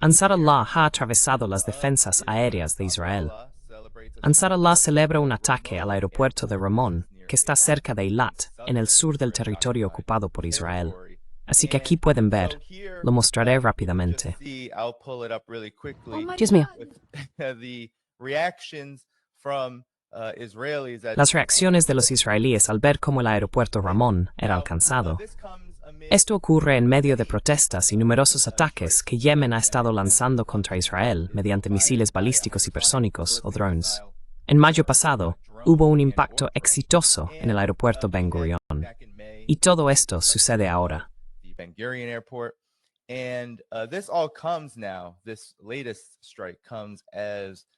Ansar Allah ha atravesado las defensas aéreas de Israel. Ansar Allah celebra un ataque al aeropuerto de Ramón, que está cerca de Eilat, en el sur del territorio ocupado por Israel. Así que aquí pueden ver. Lo mostraré rápidamente. Dios mío. Las reacciones de los israelíes al ver cómo el aeropuerto Ramón era alcanzado. Esto ocurre en medio de protestas y numerosos ataques que Yemen ha estado lanzando contra Israel mediante misiles balísticos hipersónicos o drones. En mayo pasado, hubo un impacto exitoso en el aeropuerto Ben Gurion. Y todo esto sucede ahora.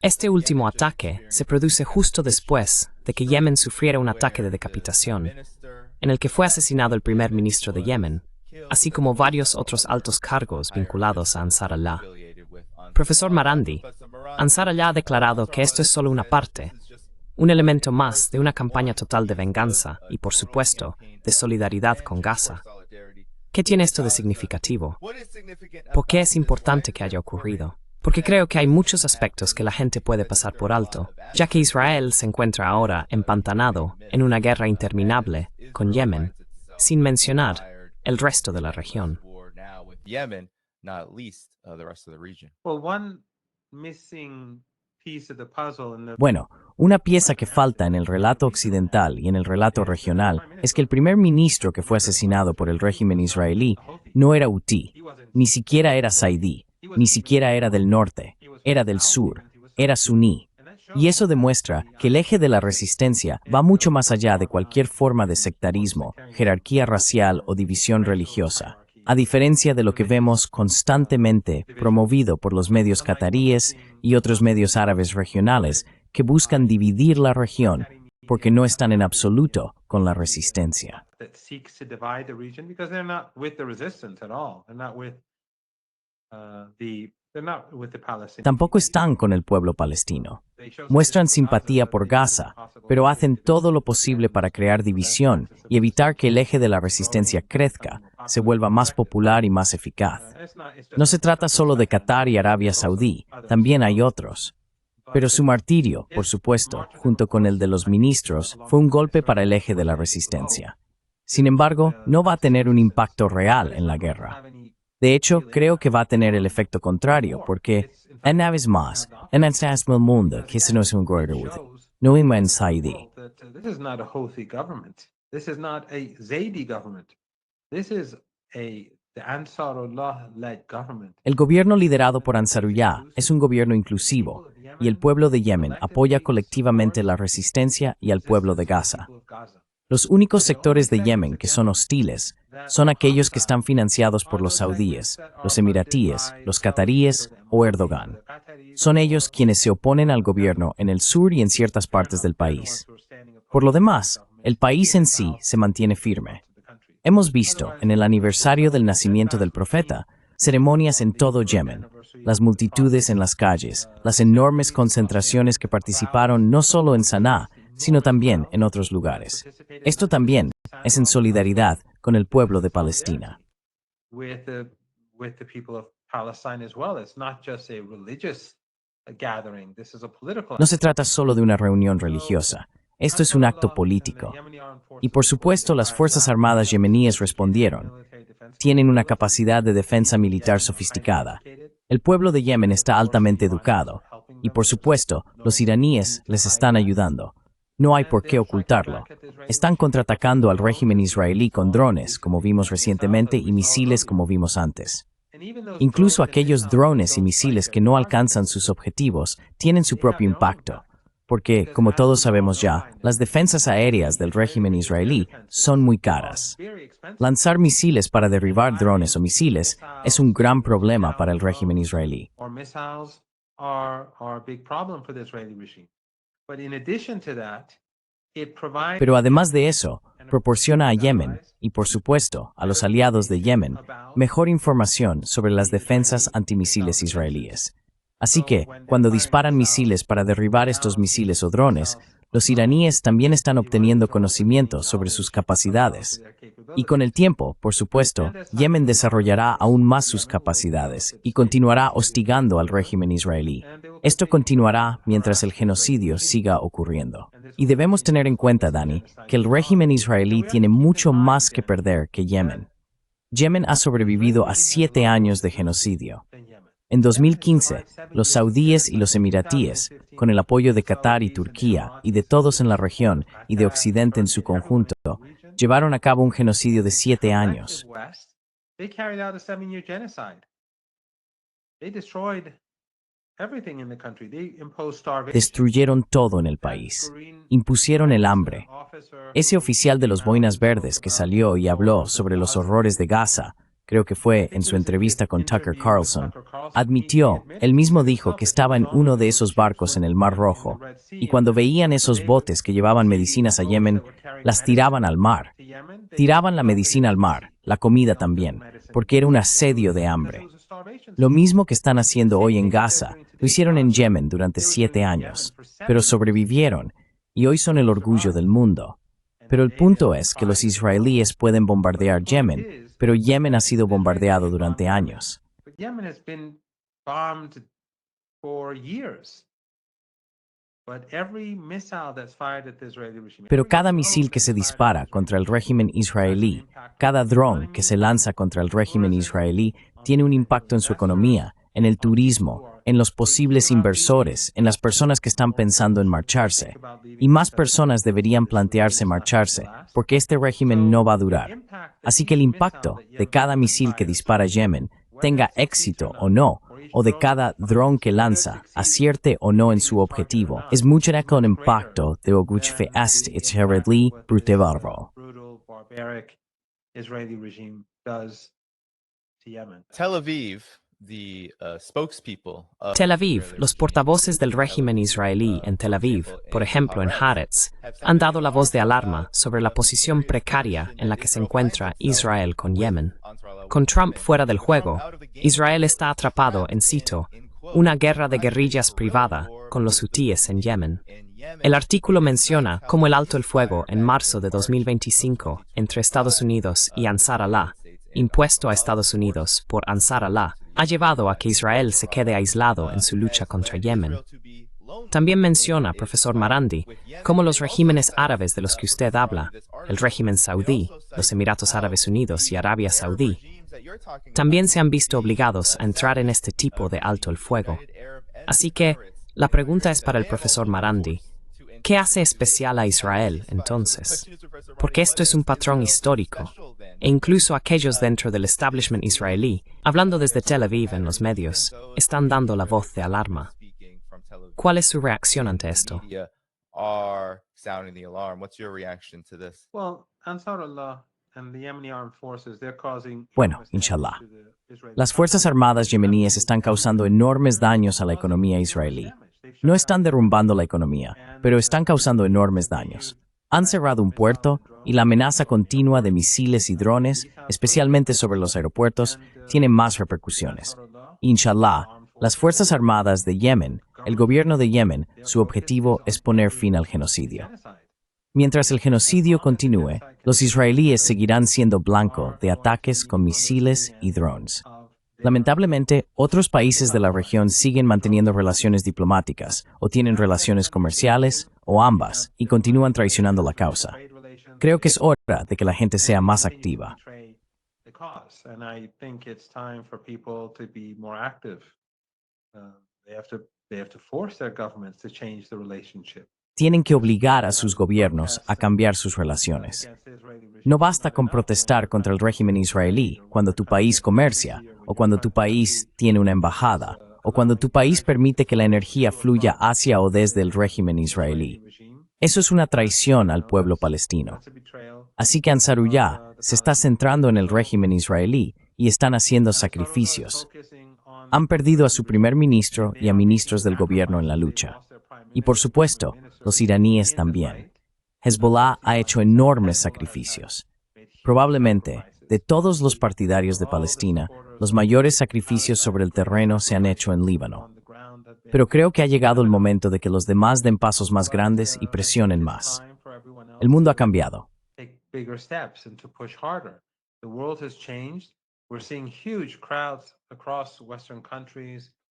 Este último ataque se produce justo después de que Yemen sufriera un ataque de decapitación, en el que fue asesinado el primer ministro de Yemen, así como varios otros altos cargos vinculados a Ansar Allah. Profesor Marandi, Ansar Allah ha declarado que esto es solo una parte, un elemento más de una campaña total de venganza y, por supuesto, de solidaridad con Gaza. ¿Qué tiene esto de significativo? ¿Por qué es importante que haya ocurrido? Porque creo que hay muchos aspectos que la gente puede pasar por alto, ya que Israel se encuentra ahora empantanado en una guerra interminable con Yemen, sin mencionar el resto de la región. Bueno, una pieza que falta en el relato occidental y en el relato regional es que el primer ministro que fue asesinado por el régimen israelí no era Houthi, ni siquiera era Saidí, ni siquiera era del norte, era del sur, era suní. Y eso demuestra que el eje de la resistencia va mucho más allá de cualquier forma de sectarismo, jerarquía racial o división religiosa, a diferencia de lo que vemos constantemente promovido por los medios cataríes y otros medios árabes regionales que buscan dividir la región porque no están en absoluto con la resistencia. Tampoco están con el pueblo palestino. Muestran simpatía por Gaza, pero hacen todo lo posible para crear división y evitar que el eje de la resistencia crezca, se vuelva más popular y más eficaz. No se trata solo de Qatar y Arabia Saudí, también hay otros. Pero su martirio, por supuesto, junto con el de los ministros, fue un golpe para el eje de la resistencia. Sin embargo, no va a tener un impacto real en la guerra. De hecho, creo que va a tener el efecto contrario, porque, una vez más, en el mundo que se nos engorda, no es Saidi. El gobierno liderado por Ansarullah es un gobierno inclusivo, y el pueblo de Yemen apoya colectivamente la resistencia y al pueblo de Gaza. Los únicos sectores de Yemen que son hostiles son aquellos que están financiados por los saudíes, los emiratíes, los cataríes o Erdogan. Son ellos quienes se oponen al gobierno en el sur y en ciertas partes del país. Por lo demás, el país en sí se mantiene firme. Hemos visto, en el aniversario del nacimiento del profeta, ceremonias en todo Yemen, las multitudes en las calles, las enormes concentraciones que participaron no solo en Saná, sino también en otros lugares. Esto también es en solidaridad con el pueblo de Palestina. No se trata solo de una reunión religiosa. Esto es un acto político. Y por supuesto, las Fuerzas Armadas yemeníes respondieron. Tienen una capacidad de defensa militar sofisticada. El pueblo de Yemen está altamente educado. Y por supuesto, los iraníes les están ayudando. No hay por qué ocultarlo. Están contraatacando al régimen israelí con drones, como vimos recientemente, y misiles, como vimos antes. Incluso aquellos drones y misiles que no alcanzan sus objetivos tienen su propio impacto, porque, como todos sabemos ya, las defensas aéreas del régimen israelí son muy caras. Lanzar misiles para derribar drones o misiles es un gran problema para el régimen israelí. Pero además de eso, proporciona a Yemen, y por supuesto a los aliados de Yemen, mejor información sobre las defensas antimisiles israelíes. Así que, cuando disparan misiles para derribar estos misiles o drones, los iraníes también están obteniendo conocimiento sobre sus capacidades. Y con el tiempo, por supuesto, Yemen desarrollará aún más sus capacidades y continuará hostigando al régimen israelí. Esto continuará mientras el genocidio siga ocurriendo. Y debemos tener en cuenta, Dani, que el régimen israelí tiene mucho más que perder que Yemen. Yemen ha sobrevivido a 7 años de genocidio. En 2015, los saudíes y los emiratíes, con el apoyo de Qatar y Turquía y de todos en la región y de Occidente en su conjunto, llevaron a cabo un genocidio de 7 años. Destruyeron todo en el país. Impusieron el hambre. Ese oficial de los Boinas Verdes que salió y habló sobre los horrores de Gaza, creo que fue en su entrevista con Tucker Carlson, admitió, él mismo dijo que estaba en uno de esos barcos en el Mar Rojo, y cuando veían esos botes que llevaban medicinas a Yemen, las tiraban al mar. Tiraban la medicina al mar, la comida también, porque era un asedio de hambre. Lo mismo que están haciendo hoy en Gaza, lo hicieron en Yemen durante 7 años, pero sobrevivieron, y hoy son el orgullo del mundo. Pero el punto es que los israelíes pueden bombardear Yemen, pero Yemen ha sido bombardeado durante años. Pero cada misil que se dispara contra el régimen israelí, cada dron que se lanza contra el régimen israelí, tiene un impacto en su economía, en el turismo, en los posibles inversores, en las personas que están pensando en marcharse. Y más personas deberían plantearse marcharse, porque este régimen no va a durar. Así que el impacto de cada misil que dispara Yemen, tenga éxito o no, o de cada dron que lanza, acierte o no en su objetivo, es mucho con impacto de ogujfe est israelí brutevarro. Tel Aviv, los portavoces del régimen israelí en Tel Aviv, por ejemplo en Haaretz, han dado la voz de alarma sobre la posición precaria en la que se encuentra Israel con Yemen. Con Trump fuera del juego, Israel está atrapado en, cito, una guerra de guerrillas privada con los hutíes en Yemen. El artículo menciona cómo el alto el fuego en marzo de 2025 entre Estados Unidos y Ansar Allah, impuesto a Estados Unidos por Ansar Allah, ha llevado a que Israel se quede aislado en su lucha contra Yemen. También menciona, profesor Marandi, cómo los regímenes árabes de los que usted habla, el régimen saudí, los Emiratos Árabes Unidos y Arabia Saudí, también se han visto obligados a entrar en este tipo de alto el fuego. Así que, la pregunta es para el profesor Marandi, ¿qué hace especial a Israel, entonces? Porque esto es un patrón histórico, e incluso aquellos dentro del establishment israelí, hablando desde Tel Aviv en los medios, están dando la voz de alarma. ¿Cuál es su reacción ante esto? Bueno, inshallah. Las Fuerzas Armadas yemeníes están causando enormes daños a la economía israelí. No están derrumbando la economía, pero están causando enormes daños. Han cerrado un puerto y la amenaza continua de misiles y drones, especialmente sobre los aeropuertos, tiene más repercusiones. Inshallah, las Fuerzas Armadas de Yemen, el gobierno de Yemen, su objetivo es poner fin al genocidio. Mientras el genocidio continúe, los israelíes seguirán siendo blanco de ataques con misiles y drones. Lamentablemente, otros países de la región siguen manteniendo relaciones diplomáticas, o tienen relaciones comerciales, o ambas, y continúan traicionando la causa. Creo que es hora de que la gente sea más activa. Tienen que obligar a sus gobiernos a cambiar sus relaciones. No basta con protestar contra el régimen israelí cuando tu país comercia, o cuando tu país tiene una embajada, o cuando tu país permite que la energía fluya hacia o desde el régimen israelí. Eso es una traición al pueblo palestino. Así que Ansarullah se está centrando en el régimen israelí y están haciendo sacrificios. Han perdido a su primer ministro y a ministros del gobierno en la lucha. Y por supuesto, los iraníes también. Hezbollah ha hecho enormes sacrificios. Probablemente, de todos los partidarios de Palestina, los mayores sacrificios sobre el terreno se han hecho en Líbano. Pero creo que ha llegado el momento de que los demás den pasos más grandes y presionen más. El mundo ha cambiado.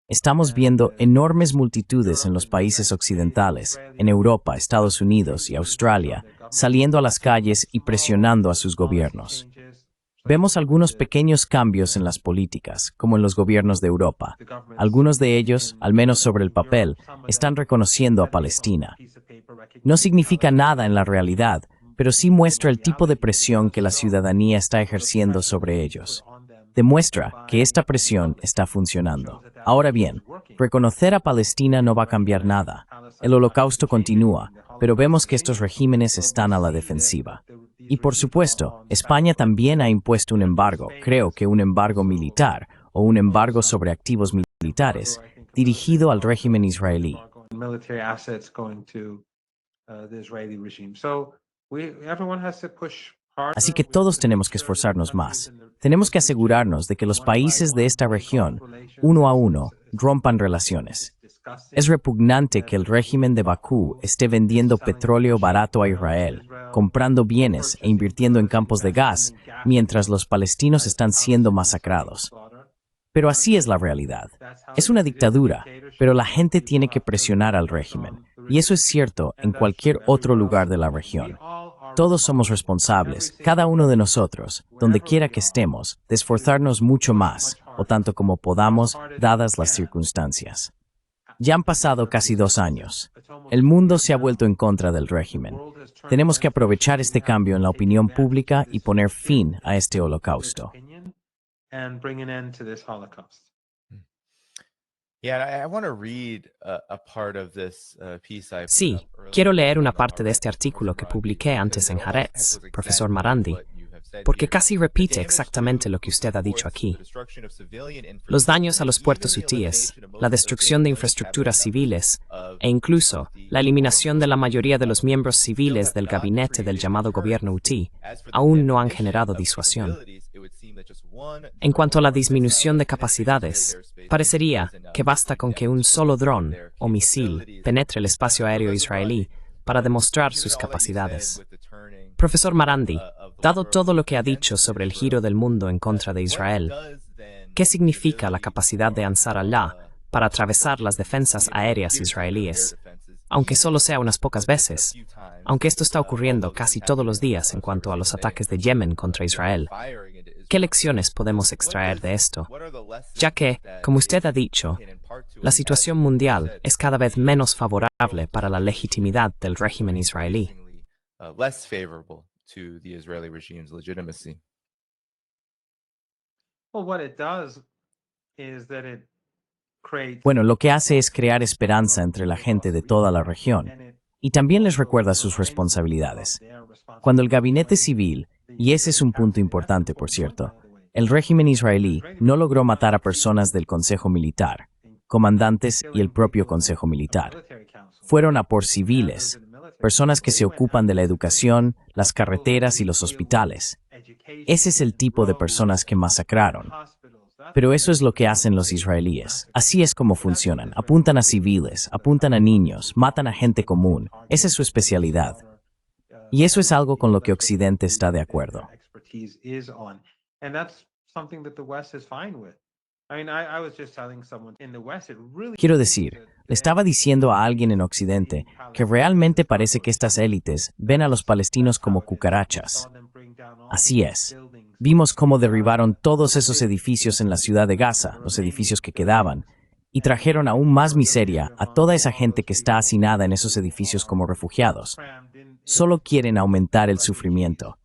Estamos viendo enormes multitudes en los países occidentales, en Europa, Estados Unidos y Australia, saliendo a las calles y presionando a sus gobiernos. Vemos algunos pequeños cambios en las políticas, como en los gobiernos de Europa. Algunos de ellos, al menos sobre el papel, están reconociendo a Palestina. No significa nada en la realidad, pero sí muestra el tipo de presión que la ciudadanía está ejerciendo sobre ellos. Demuestra que esta presión está funcionando. Ahora bien, reconocer a Palestina no va a cambiar nada. El holocausto continúa, pero vemos que estos regímenes están a la defensiva. Y por supuesto, España también ha impuesto un embargo, creo que un embargo militar o un embargo sobre activos militares, dirigido al régimen israelí. Así que todos tenemos que esforzarnos más. Tenemos que asegurarnos de que los países de esta región, uno a uno, rompan relaciones. Es repugnante que el régimen de Bakú esté vendiendo petróleo barato a Israel, comprando bienes e invirtiendo en campos de gas, mientras los palestinos están siendo masacrados. Pero así es la realidad. Es una dictadura, pero la gente tiene que presionar al régimen. Y eso es cierto en cualquier otro lugar de la región. Todos somos responsables, cada uno de nosotros, donde quiera que estemos, de esforzarnos mucho más, o tanto como podamos, dadas las circunstancias. Ya han pasado casi 2 años. El mundo se ha vuelto en contra del régimen. Tenemos que aprovechar este cambio en la opinión pública y poner fin a este holocausto. Sí, quiero leer una parte de este artículo que publiqué antes en Haaretz, profesor Marandi, porque casi repite exactamente lo que usted ha dicho aquí. Los daños a los puertos hutíes, la destrucción de infraestructuras civiles e incluso la eliminación de la mayoría de los miembros civiles del gabinete del llamado gobierno hutí aún no han generado disuasión. En cuanto a la disminución de capacidades, parecería que basta con que un solo dron o misil penetre el espacio aéreo israelí para demostrar sus capacidades. Profesor Marandi, dado todo lo que ha dicho sobre el giro del mundo en contra de Israel, ¿qué significa la capacidad de Ansar Allah para atravesar las defensas aéreas israelíes? Aunque solo sea unas pocas veces, aunque esto está ocurriendo casi todos los días en cuanto a los ataques de Yemen contra Israel, ¿qué lecciones podemos extraer de esto? Ya que, como usted ha dicho, la situación mundial es cada vez menos favorable para la legitimidad del régimen israelí. Bueno, lo que hace es crear esperanza entre la gente de toda la región y también les recuerda sus responsabilidades. Cuando el gabinete civil, y ese es un punto importante por cierto, el régimen israelí no logró matar a personas del Consejo Militar, comandantes y el propio Consejo Militar. Fueron a por civiles, personas que se ocupan de la educación, las carreteras y los hospitales. Ese es el tipo de personas que masacraron. Pero eso es lo que hacen los israelíes. Así es como funcionan. Apuntan a civiles, apuntan a niños, matan a gente común. Esa es su especialidad. Y eso es algo con lo que Occidente está de acuerdo. Quiero decir, le estaba diciendo a alguien en Occidente que realmente parece que estas élites ven a los palestinos como cucarachas. Así es. Vimos cómo derribaron todos esos edificios en la ciudad de Gaza, los edificios que quedaban, y trajeron aún más miseria a toda esa gente que está hacinada en esos edificios como refugiados. Solo quieren aumentar el sufrimiento.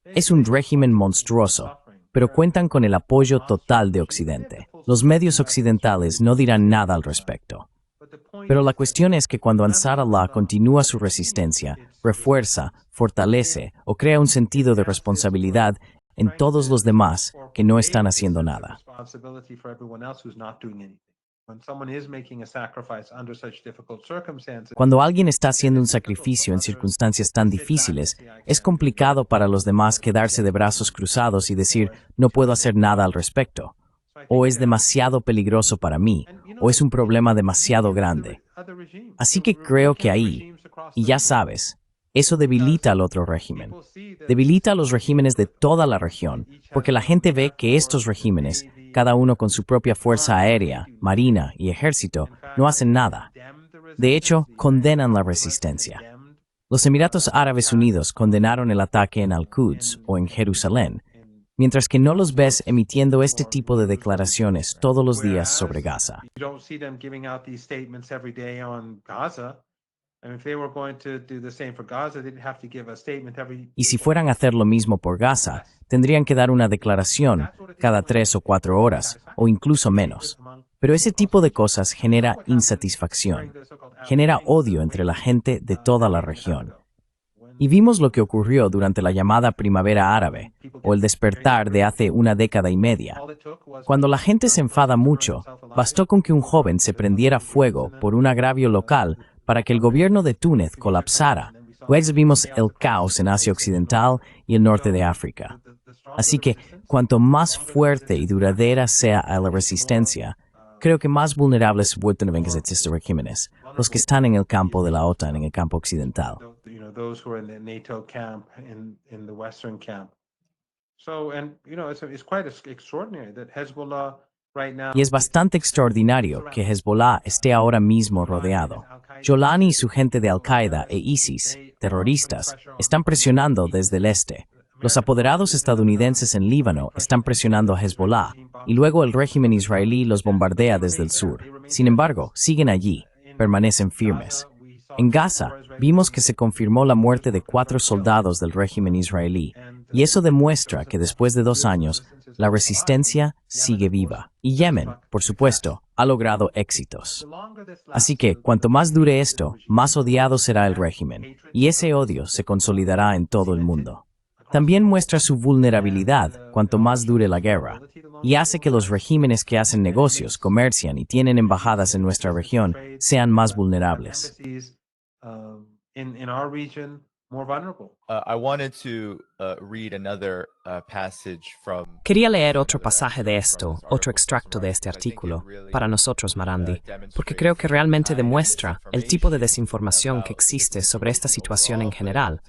Es un régimen monstruoso, pero cuentan con el apoyo total de Occidente. Los medios occidentales no dirán nada al respecto. Pero la cuestión es que cuando Ansar Allah continúa su resistencia, refuerza, fortalece o crea un sentido de responsabilidad en todos los demás que no están haciendo nada. Cuando alguien está haciendo un sacrificio en circunstancias tan difíciles, es complicado para los demás quedarse de brazos cruzados y decir, no puedo hacer nada al respecto. o es demasiado peligroso para mí, o es un problema demasiado grande. Así que creo que ahí, y ya sabes, eso debilita al otro régimen. Debilita a los regímenes de toda la región, porque la gente ve que estos regímenes, cada uno con su propia fuerza aérea, marina y ejército, no hacen nada. De hecho, condenan la resistencia. Los Emiratos Árabes Unidos condenaron el ataque en Al-Quds o en Jerusalén, mientras que no los ves emitiendo este tipo de declaraciones todos los días sobre Gaza. Y si fueran a hacer lo mismo por Gaza, tendrían que dar una declaración cada 3 o 4 horas, o incluso menos. Pero ese tipo de cosas genera insatisfacción, genera odio entre la gente de toda la región. Y vimos lo que ocurrió durante la llamada Primavera Árabe, o el despertar de hace una década y media. Cuando la gente se enfada mucho, bastó con que un joven se prendiera fuego por un agravio local para que el gobierno de Túnez colapsara. Luego vimos el caos en Asia Occidental y el norte de África. Así que, cuanto más fuerte y duradera sea la resistencia, creo que más vulnerables se vuelven estos regímenes, los que están en el campo de la OTAN, en el campo occidental. Y es bastante extraordinario que Hezbollah esté ahora mismo rodeado. Jolani y su gente de Al-Qaeda e ISIS, terroristas, están presionando desde el este. Los apoderados estadounidenses en Líbano están presionando a Hezbollah, y luego el régimen israelí los bombardea desde el sur. Sin embargo, siguen allí, permanecen firmes. En Gaza, vimos que se confirmó la muerte de 4 soldados del régimen israelí, y eso demuestra que después de 2 años, la resistencia sigue viva. Y Yemen, por supuesto, ha logrado éxitos. Así que, cuanto más dure esto, más odiado será el régimen, y ese odio se consolidará en todo el mundo. También muestra su vulnerabilidad cuanto más dure la guerra, y hace que los regímenes que hacen negocios, comercian y tienen embajadas en nuestra región sean más vulnerables. Quería leer otro pasaje de esto, otro extracto de este artículo, para nosotros, Marandi, porque creo que realmente demuestra el tipo de desinformación que existe sobre esta situación en general,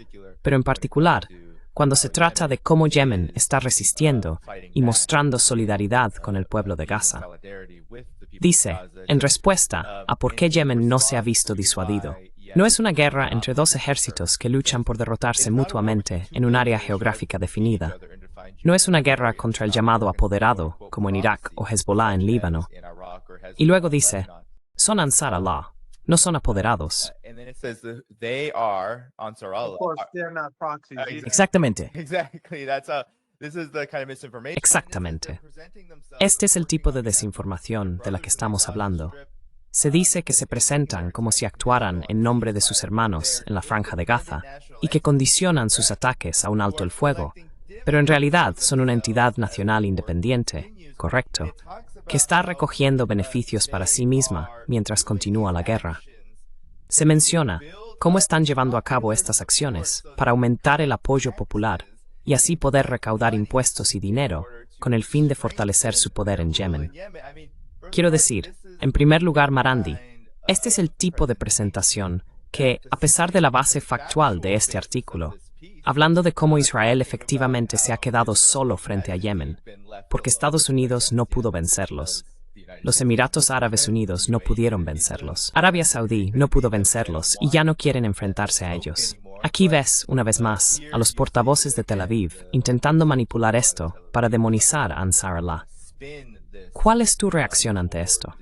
pero en particular, cuando se trata de cómo Yemen está resistiendo y mostrando solidaridad con el pueblo de Gaza. Dice, en respuesta a por qué Yemen no se ha visto disuadido, no es una guerra entre 2 ejércitos que luchan por derrotarse mutuamente en un área geográfica definida. No es una guerra contra el llamado apoderado, como en Irak o Hezbollah en Líbano. Y luego dice, son Ansar Allah, no son apoderados. Exactamente. Exactamente. Este es el tipo de desinformación de la que estamos hablando. Se dice que se presentan como si actuaran en nombre de sus hermanos en la Franja de Gaza y que condicionan sus ataques a un alto el fuego, pero en realidad son una entidad nacional independiente, correcto, que está recogiendo beneficios para sí misma mientras continúa la guerra. Se menciona cómo están llevando a cabo estas acciones para aumentar el apoyo popular y así poder recaudar impuestos y dinero con el fin de fortalecer su poder en Yemen. Quiero decir, en primer lugar, Marandi, este es el tipo de presentación que, a pesar de la base factual de este artículo, hablando de cómo Israel efectivamente se ha quedado solo frente a Yemen, porque Estados Unidos no pudo vencerlos, los Emiratos Árabes Unidos no pudieron vencerlos, Arabia Saudí no pudo vencerlos y ya no quieren enfrentarse a ellos. Aquí ves, una vez más, a los portavoces de Tel Aviv intentando manipular esto para demonizar a Ansar Allah. ¿Cuál es tu reacción ante esto?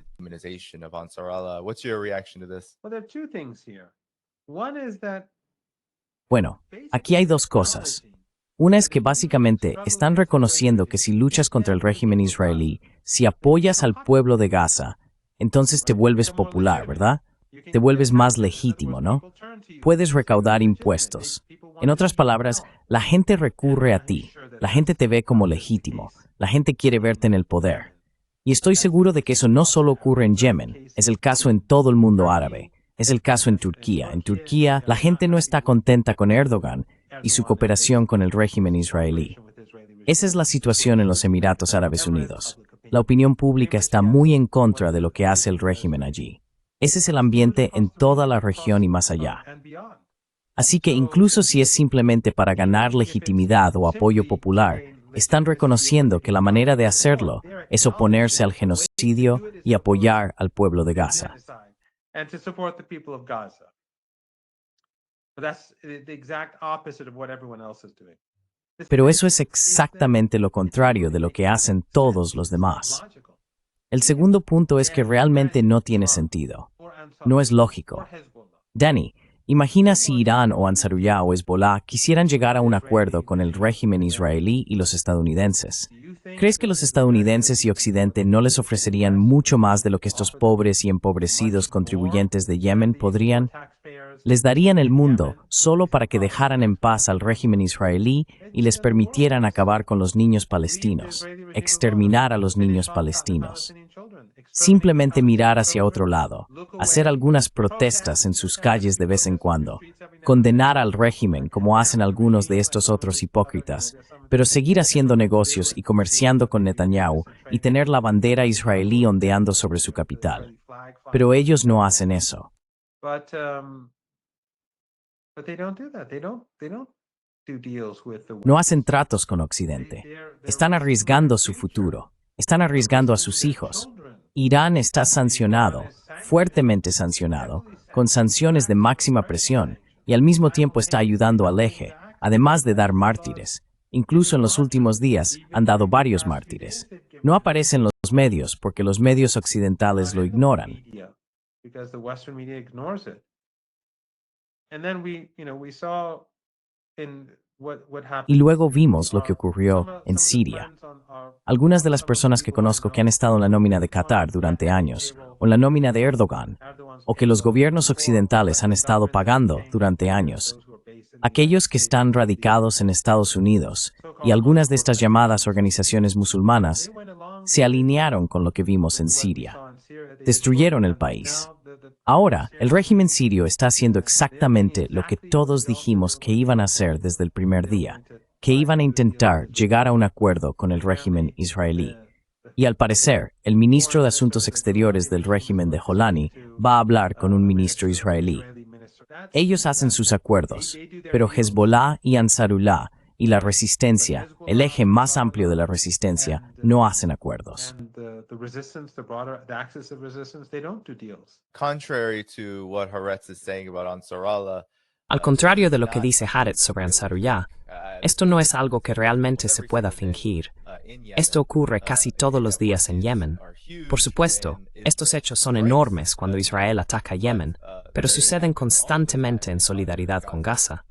Bueno, aquí hay 2 cosas. Una es que básicamente están reconociendo que si luchas contra el régimen israelí, si apoyas al pueblo de Gaza, entonces te vuelves popular, ¿verdad? Te vuelves más legítimo, ¿no? Puedes recaudar impuestos. En otras palabras, la gente recurre a ti. La gente te ve como legítimo. La gente quiere verte en el poder. Y estoy seguro de que eso no solo ocurre en Yemen, es el caso en todo el mundo árabe. Es el caso en Turquía. En Turquía, la gente no está contenta con Erdogan y su cooperación con el régimen israelí. Esa es la situación en los Emiratos Árabes Unidos. La opinión pública está muy en contra de lo que hace el régimen allí. Ese es el ambiente en toda la región y más allá. Así que incluso si es simplemente para ganar legitimidad o apoyo popular, están reconociendo que la manera de hacerlo es oponerse al genocidio y apoyar al pueblo de Gaza. Pero eso es exactamente lo contrario de lo que hacen todos los demás. El segundo punto es que realmente no tiene sentido. No es lógico. Danny, imagina si Irán o Ansarullah o Hezbollah quisieran llegar a un acuerdo con el régimen israelí y los estadounidenses. ¿Crees que los estadounidenses y Occidente no les ofrecerían mucho más de lo que estos pobres y empobrecidos contribuyentes de Yemen podrían? Les darían el mundo solo para que dejaran en paz al régimen israelí y les permitieran acabar con los niños palestinos, exterminar a los niños palestinos. Simplemente mirar hacia otro lado, hacer algunas protestas en sus calles de vez en cuando, condenar al régimen como hacen algunos de estos otros hipócritas, pero seguir haciendo negocios y comerciando con Netanyahu y tener la bandera israelí ondeando sobre su capital. Pero ellos no hacen eso. No hacen tratos con Occidente. Están arriesgando su futuro. Están arriesgando a sus hijos. Irán está sancionado, fuertemente sancionado, con sanciones de máxima presión, y al mismo tiempo está ayudando al eje, además de dar mártires. Incluso en los últimos días han dado varios mártires. No aparecen en los medios porque los medios occidentales lo ignoran. Y luego vimos lo que ocurrió en Siria. Algunas de las personas que conozco que han estado en la nómina de Qatar durante años, o en la nómina de Erdogan, o que los gobiernos occidentales han estado pagando durante años, aquellos que están radicados en Estados Unidos, y algunas de estas llamadas organizaciones musulmanas, se alinearon con lo que vimos en Siria. Destruyeron el país. Ahora, el régimen sirio está haciendo exactamente lo que todos dijimos que iban a hacer desde el primer día, que iban a intentar llegar a un acuerdo con el régimen israelí. Y al parecer, el ministro de Asuntos Exteriores del régimen de Jolani va a hablar con un ministro israelí. Ellos hacen sus acuerdos, pero Hezbollah y Ansarullah y la resistencia, el eje más amplio de la resistencia, no hacen acuerdos. Al contrario de lo que dice Haaretz sobre Ansarullah, esto no es algo que realmente se pueda fingir. Esto ocurre casi todos los días en Yemen. Por supuesto, estos hechos son enormes cuando Israel ataca Yemen, pero suceden constantemente en solidaridad con Gaza.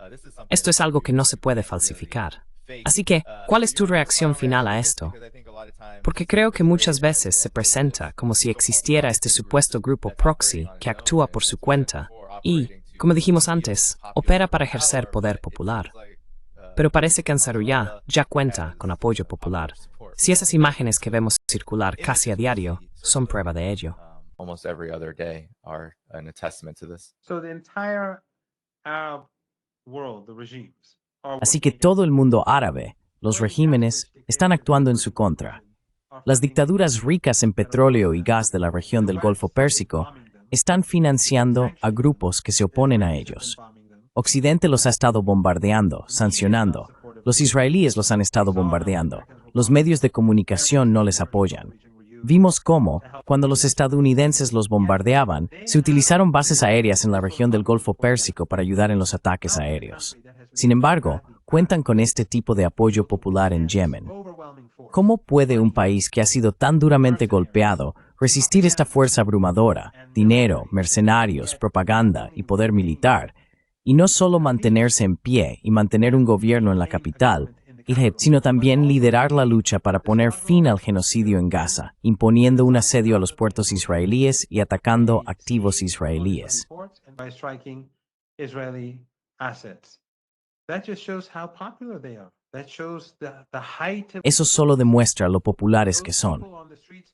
Esto es algo que no se puede falsificar. Así que, ¿cuál es tu reacción final a esto? Porque creo que muchas veces se presenta como si existiera este supuesto grupo proxy que actúa por su cuenta y, como dijimos antes, opera para ejercer poder popular. Pero parece que Ansarullah ya cuenta con apoyo popular, si esas imágenes que vemos circular casi a diario son prueba de ello. Así que todo el mundo árabe, los regímenes, están actuando en su contra. Las dictaduras ricas en petróleo y gas de la región del Golfo Pérsico están financiando a grupos que se oponen a ellos. Occidente los ha estado bombardeando, sancionando. Los israelíes los han estado bombardeando. Los medios de comunicación no les apoyan. Vimos cómo, cuando los estadounidenses los bombardeaban, se utilizaron bases aéreas en la región del Golfo Pérsico para ayudar en los ataques aéreos. Sin embargo, cuentan con este tipo de apoyo popular en Yemen. ¿Cómo puede un país que ha sido tan duramente golpeado resistir esta fuerza abrumadora, dinero, mercenarios, propaganda y poder militar, y no solo mantenerse en pie y mantener un gobierno en la capital, sino también liderar la lucha para poner fin al genocidio en Gaza, imponiendo un asedio a los puertos israelíes y atacando activos israelíes? Eso solo demuestra lo populares que son.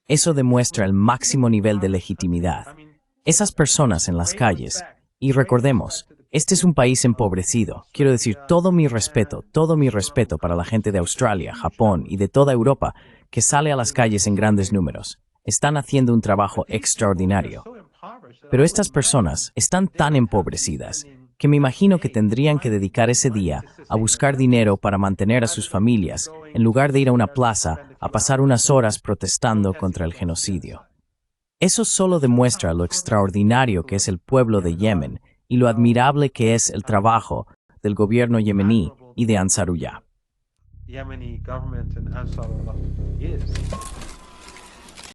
Eso demuestra el máximo nivel de legitimidad. Esas personas en las calles, y recordemos, Este es un país empobrecido. Quiero decir, todo mi respeto para la gente de Australia, Japón y de toda Europa que sale a las calles en grandes números. Están haciendo un trabajo extraordinario. Pero estas personas están tan empobrecidas que me imagino que tendrían que dedicar ese día a buscar dinero para mantener a sus familias, en lugar de ir a una plaza a pasar unas horas protestando contra el genocidio. Eso solo demuestra lo extraordinario que es el pueblo de Yemen y lo admirable que es el trabajo del gobierno yemení y de Ansarullah. Yemeni government and Ansarullah is.